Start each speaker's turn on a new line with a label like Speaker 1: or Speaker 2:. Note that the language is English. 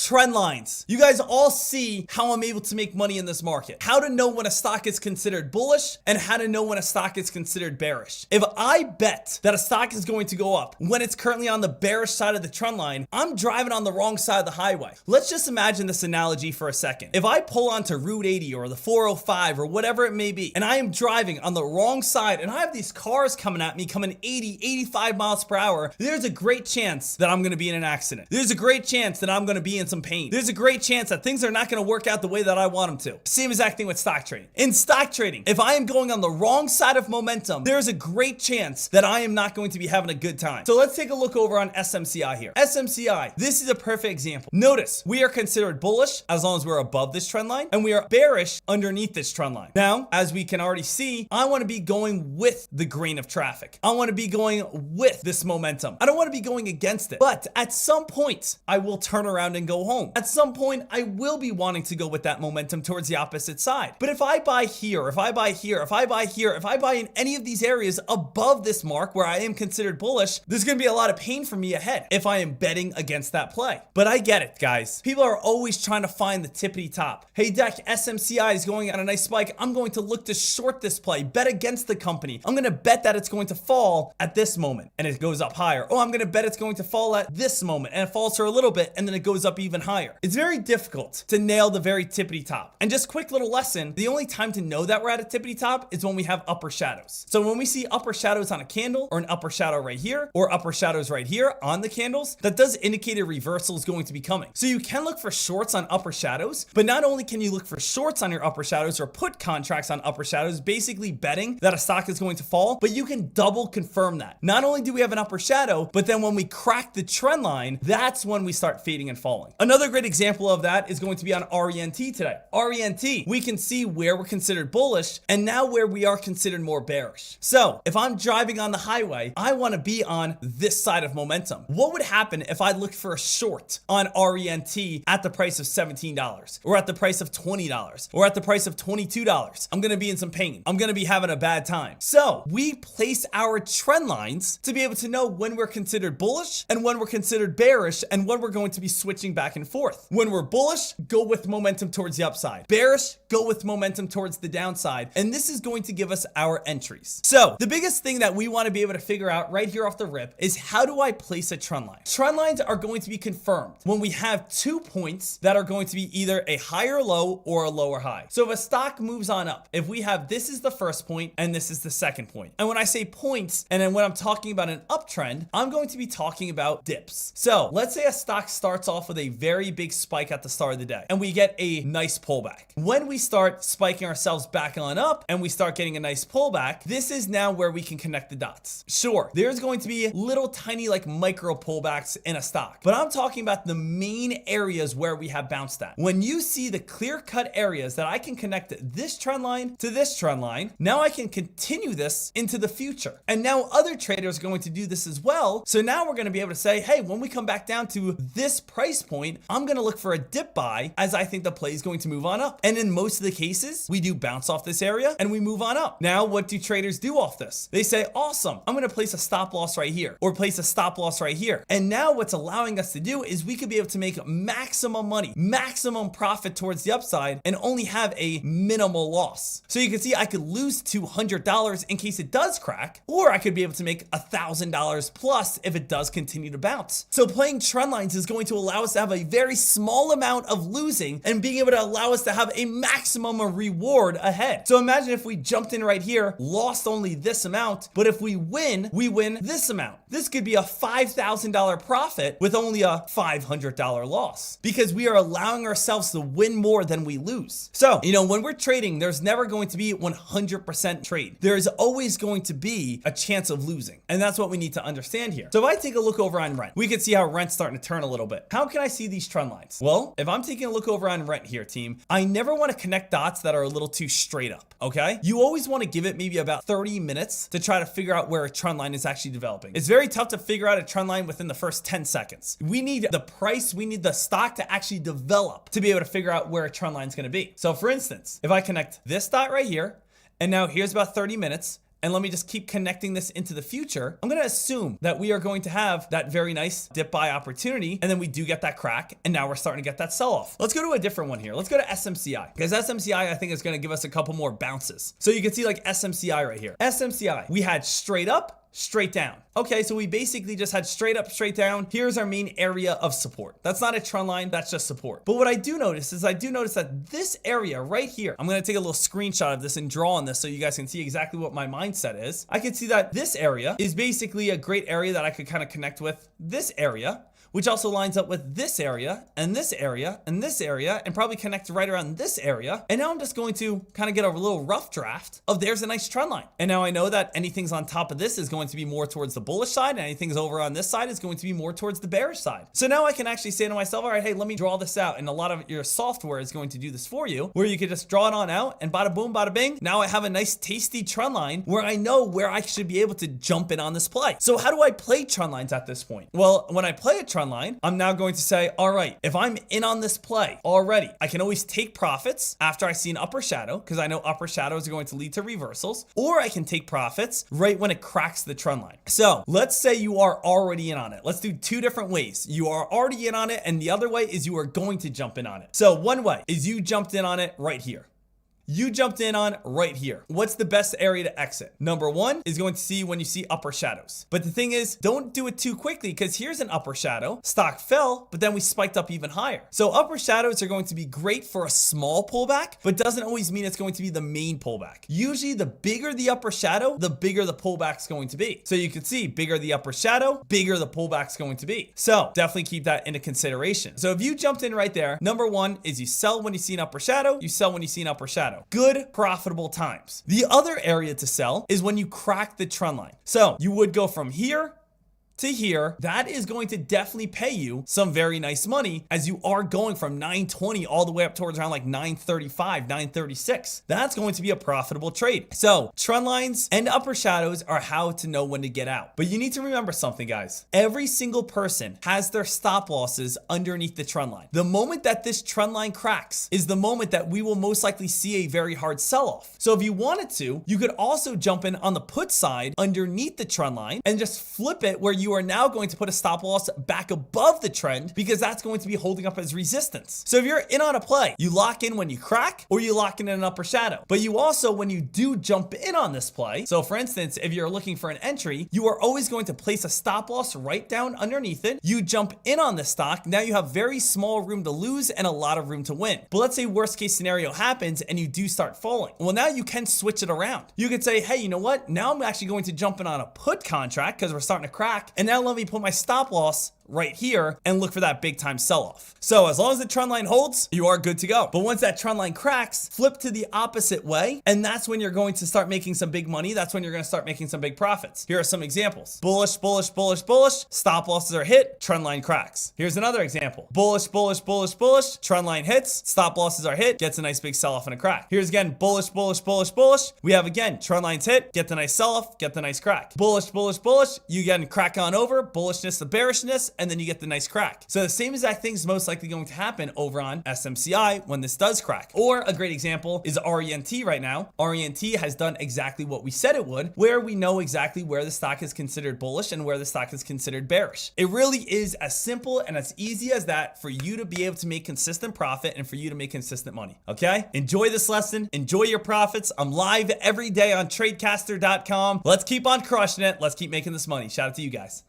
Speaker 1: trend lines. You guys all see how I'm able to make money in this market. How to know when a stock is considered bullish and how to know when a stock is considered bearish. If I bet that a stock is going to go up when it's currently on the bearish side of the trend line, I'm driving on the wrong side of the highway. Let's just imagine this analogy for a second. If I pull onto Route 80 or the 405 or whatever it may be, and I am driving on the wrong side and I have these cars coming at me coming 80, 85 miles per hour, there's a great chance that I'm going to be in an accident. There's a great chance that I'm going to be in some pain. There's a great chance that things are not going to work out the way that I want them to. Same exact thing with stock trading. In stock trading, if I am going on the wrong side of momentum, there's a great chance that I am not going to be having a good time. So let's take a look over on SMCI here. SMCI, this is a perfect example. Notice we are considered bullish as long as we're above this trend line, and we are bearish underneath this trend line. Now, as we can already see, I want to be going with the grain of traffic. I want to be going with this momentum. I don't want to be going against it. But at some point, I will turn around and go home. At some point, I will be wanting to go with that momentum towards the opposite side. But if I buy here, if I buy here, if I buy here, if I buy in any of these areas above this mark where I am considered bullish, there's going to be a lot of pain for me ahead if I am betting against that play. But I get it, guys. People are always trying to find the tippity top. Hey, Deck, SMCI is going on a nice spike. I'm going to look to short this play, bet against the company. I'm going to bet that it's going to fall at this moment and it goes up higher. Oh, I'm going to bet it's going to fall at this moment and it falls for a little bit and then it goes up even higher. It's very difficult to nail the very tippity top. And just quick little lesson, the only time to know that we're at a tippity top is when we have upper shadows. So when we see upper shadows on a candle or an upper shadow right here or upper shadows right here on the candles, that does indicate a reversal is going to be coming. So you can look for shorts on upper shadows, but not only can you look for shorts on your upper shadows or put contracts on upper shadows, basically betting that a stock is going to fall, but you can double confirm that. Not only do we have an upper shadow, but then when we crack the trend line, that's when we start fading and falling. Another great example of that is going to be on RENT today. RENT, we can see where we're considered bullish and now where we are considered more bearish. So if I'm driving on the highway, I want to be on this side of momentum. What would happen if I looked for a short on RENT at the price of $17 or at the price of $20 or at the price of $22? I'm going to be in some pain. I'm going to be having a bad time. So we place our trend lines to be able to know when we're considered bullish and when we're considered bearish and when we're going to be switching back and forth. When we're bullish, go with momentum towards the upside. Bearish, go with momentum towards the downside. And this is going to give us our entries. So the biggest thing that we want to be able to figure out right here off the rip is how do I place a trend line? Trend lines are going to be confirmed when we have 2 points that are going to be either a higher low or a lower high. So if a stock moves on up, if we have this is the first point and this is the second point. And when I say points, and then when I'm talking about an uptrend, I'm going to be talking about dips. So let's say a stock starts off with a very big spike at the start of the day and we get a nice pullback. When we start spiking ourselves back on up and we start getting a nice pullback, this is now where we can connect the dots. Sure, there's going to be little tiny like micro pullbacks in a stock, but I'm talking about the main areas where we have bounced at. When you see the clear-cut areas that I can connect this trend line to this trend line, now I can continue this into the future. And now other traders are going to do this as well. So now we're going to be able to say, hey, when we come back down to this price point, I'm going to look for a dip buy as I think the play is going to move on up. And in most of the cases, we do bounce off this area and we move on up. Now, what do traders do off this? They say, awesome, I'm going to place a stop loss right here or place a stop loss right here. And now what's allowing us to do is we could be able to make maximum money, maximum profit towards the upside and only have a minimal loss. So you can see I could lose $200 in case it does crack, or I could be able to make $1,000 plus if it does continue to bounce. So playing trend lines is going to allow us to have a very small amount of losing and being able to allow us to have a maximum reward ahead. So imagine if we jumped in right here, lost only this amount, but if we win this amount. This could be a $5,000 profit with only a $500 loss because we are allowing ourselves to win more than we lose. So, when we're trading, there's never going to be 100% trade. There's always going to be a chance of losing. And that's what we need to understand here. So if I take a look over on Rent, we can see how Rent's starting to turn a little bit. How can I see these trend lines? Well, if I'm taking a look over on Rent here, team, I never want to connect dots that are a little too straight up, okay? You always want to give it maybe about 30 minutes to try to figure out where a trend line is actually developing. It's very tough to figure out a trend line within the first 10 seconds. We need the price, we need the stock to actually develop to be able to figure out where a trend line is going to be. So for instance, if I connect this dot right here, and now here's about 30 minutes, and let me just keep connecting this into the future, I'm going to assume that we are going to have that very nice dip buy opportunity, and then we do get that crack, and now we're starting to get that sell-off. Let's go to a different one here. Let's go to SMCI, because SMCI I think is going to give us a couple more bounces. So you can see like SMCI right here. SMCI, we had straight up, straight down. Okay, so we basically just had straight up, straight down. Here's our main area of support. That's not a trend line, that's just support. But what I do notice is that this area right here, I'm gonna take a little screenshot of this and draw on this so you guys can see exactly what my mindset is. I can see that this area is basically a great area that I could kind of connect with this area, which also lines up with this area and this area and this area and probably connect right around this area. And now I'm just going to kind of get a little rough draft of there's a nice trend line. And now I know that anything's on top of this is going to be more towards the bullish side, and anything's over on this side is going to be more towards the bearish side. So now I can actually say to myself, all right, hey, let me draw this out. And a lot of your software is going to do this for you, where you can just draw it on out and bada boom, bada bing. Now I have a nice tasty trend line where I know where I should be able to jump in on this play. So how do I play trend lines at this point? Well, when I play a trend line, I'm now going to say, all right, if I'm in on this play already, I can always take profits after I see an upper shadow, because I know upper shadows are going to lead to reversals, or I can take profits right when it cracks the trend line. So let's say you are already in on it. Let's do two different ways. You are already in on it, and the other way is you are going to jump in on it. So one way is you jumped in on it right here. You jumped in on right here. What's the best area to exit? Number one is going to see when you see upper shadows. But the thing is, don't do it too quickly, because here's an upper shadow. Stock fell, but then we spiked up even higher. So upper shadows are going to be great for a small pullback, but doesn't always mean it's going to be the main pullback. Usually the bigger the upper shadow, the bigger the pullback's going to be. So you can see bigger the upper shadow, bigger the pullback's going to be. So definitely keep that into consideration. So if you jumped in right there, number one is you sell when you see an upper shadow, you sell when you see an upper shadow. Good, profitable times. The other area to sell is when you crack the trend line. So you would go from here to here. That is going to definitely pay you some very nice money, as you are going from 920 all the way up towards around like 935, 936. That's going to be a profitable trade. So trend lines and upper shadows are how to know when to get out. But you need to remember something, guys. Every single person has their stop losses underneath the trend line. The moment that this trend line cracks is the moment that we will most likely see a very hard sell-off. So if you wanted to, you could also jump in on the put side underneath the trend line and just flip it, where you are now going to put a stop loss back above the trend, because that's going to be holding up as resistance. So if you're in on a play, you lock in when you crack, or you lock in an upper shadow. But you also, when you do jump in on this play, so for instance, if you're looking for an entry, you are always going to place a stop loss right down underneath it. You jump in on the stock. Now you have very small room to lose and a lot of room to win. But let's say worst case scenario happens and you do start falling. Well, now you can switch it around. You could say, hey, you know what? Now I'm actually going to jump in on a put contract because we're starting to crack. And now let me put my stop loss right here and look for that big time sell-off. So as long as the trend line holds, you are good to go. But once that trend line cracks, flip to the opposite way, and that's when you're going to start making some big money. That's when you're going to start making some big profits. Here are some examples. Bullish, bullish, bullish, bullish. Stop losses are hit, trend line cracks. Here's another example. Bullish, bullish, bullish, bullish. Trend line hits, stop losses are hit, gets a nice big sell-off and a crack. Here's again, bullish, bullish, bullish, bullish. We have again, trend lines hit, get the nice sell-off, get the nice crack. Bullish, bullish, bullish. You again crack on over, bullishness to bearishness, and then you get the nice crack. So the same exact thing is most likely going to happen over on SMCI when this does crack. Or a great example is RENT right now. RENT has done exactly what we said it would, where we know exactly where the stock is considered bullish and where the stock is considered bearish. It really is as simple and as easy as that for you to be able to make consistent profit and for you to make consistent money. Okay? Enjoy this lesson. Enjoy your profits. I'm live every day on Tradecaster.com. Let's keep on crushing it. Let's keep making this money. Shout out to you guys.